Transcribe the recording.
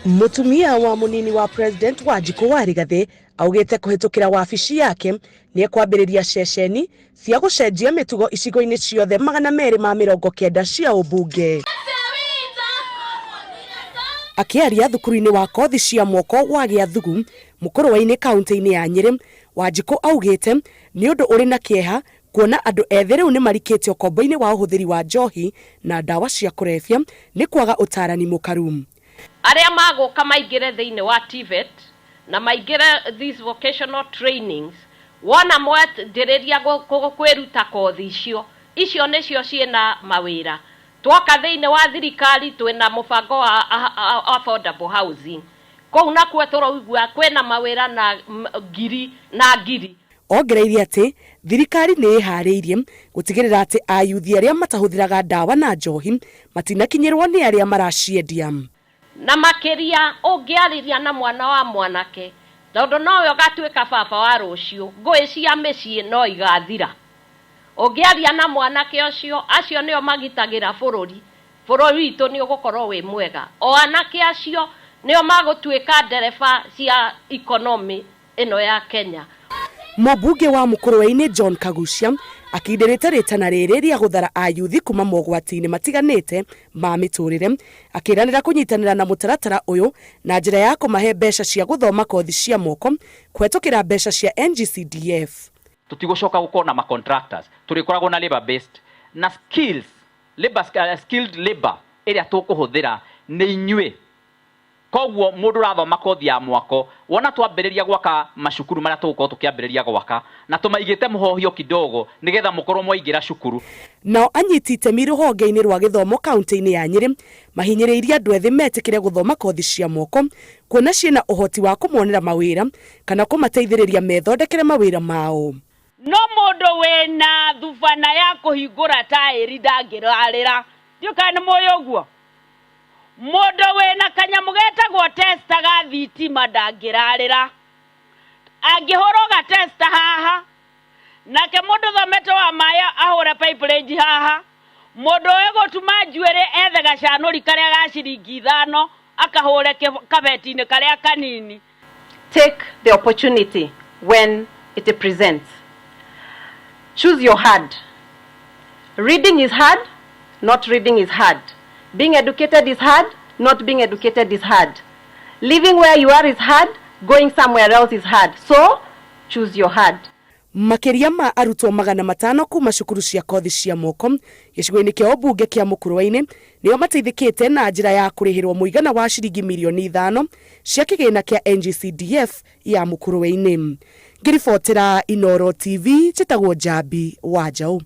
Mutumia wa munini wa President Wanjikũ Rĩgathĩ augĩte kũhĩtũkĩra wabici yake nĩ ekwambĩrĩria ceceni cia gũcenjia mĩtugo icigo-inĩ ciothe 290 cia ũmbunge. Akĩaria thukuru-inĩ wa kothi cia moko wa Gĩathugu mũkũrũ-inĩ kaunti-inĩ ya Nyĩrĩ, Wanjikũ augĩte nĩ ũndũ ũrĩ na kĩeha kuona andũ ethĩ rĩu nĩ marikĩtio kombo-inĩ wa ũhũthĩri wa njohi na ndawa cia kũrebia nĩ kwaga ũtarani mũkaru. Arĩa magũka maingĩre thĩinĩ wa TVET na maingĩre these vocational trainings wona mwatĩrĩria kwĩruta kothi icio nĩcio ciĩna mawĩra. Twoka thĩinĩ wa thirikari twĩna mũbango wa affordable housing. Kũu nakuo tũraigua kwĩna mawĩra na ngiri. Ongereire atĩ thirikari nĩ ĩharĩirie gũtigĩrĩra atĩ ayuthi arĩa matahũthĩraga ndawa na njohi matinakinyĩrwo nĩ arĩa maraciendia. Na makĩria ũngĩarĩria na mwana wa mwanake tondũ nowe ũgatuĩka baba wa rũciũ, ngũĩ cia mĩciĩ no igathira. Ũngĩaria na mwanake ũcio, acio nĩo magitagĩra bũrũri witũ nĩ ũgũkorwo wĩ mwega. O anake acio nĩo magũtuĩka ndereba cia economy ĩno ya Kenya. Mũmbunge wa mũkũrũ-inĩ John Kagucia akindĩrĩte rĩtana rĩrĩ rĩa gũthara ayuthi kuma mogwati-inĩ matiganĩte ma mĩtũrĩre, akĩranĩra kũnyitanĩra na mũtaratara ũyũ na njĩra ya kũmahe mbeca cia gũthoma kothi cia moko kũhetũkĩra mbeca cia NGCDF. Tutigũcoka gũkorwo na contractors, tũrĩkoragwo na labor based na skilled labor ĩrĩa tũkũhũthĩra nĩ inyuĩ. Koguo mũndũ ũrathoma kothi ya mwako wona twambĩrĩria gwaka macukuru marĩa tũgũkorwo tũkĩambĩrĩria gwaka na tũmaigĩte mũhohio kidogo nĩgetha mũkorwo mwaingĩra cukuru. Nao anyiti itemi rũhonge-inĩ rwa gĩthomo kaunti-inĩ ya Nyĩrĩ mahinyĩrĩirie andũ ethĩ metĩkĩre gũthoma kothi cia moko kuona ciĩna ũhoti wa kũmonera mawĩra kana kũmateithĩrĩria methondekere mawĩra mao. No mũndũ wĩna thubana ya kũhingũra taĩri ndangĩrarĩra. Ndiũka nĩ mũĩ ũguo. Mũndũ wĩna kanyamũ getagwo testa ga thitima ndangĩrarĩra. Angĩhũrwo ga testa haha nake mũndũ thomete wa maya ahũre pipeline haha, mũndũ egũtuma njuĩrĩ ethe gacanũri karĩa ga ciringi 5 akahũre kabeti-inĩ karĩa kanini. Take the opportunity when it presents. Choose your hard. Reading is hard, not reading is hard. Being educated is hard, not being educated is hard. Living where you are is hard, going somewhere else is hard. So, choose your hard. Makĩria ma arutwo 500 kuma cukuru cia kothi cia moko gĩcigo-inĩ kĩa ũmbunge kĩa mũkũrũ-inĩ nĩo mateithĩkĩte na njĩra ya kũrĩhĩrwo mũigana wa ciringi mirioni 5 cia kĩgĩna kĩa NGCDF ya mũkũrũ-inĩ. Ngĩribotera Inooro TV njĩtagwo Njambi Wanjaũ.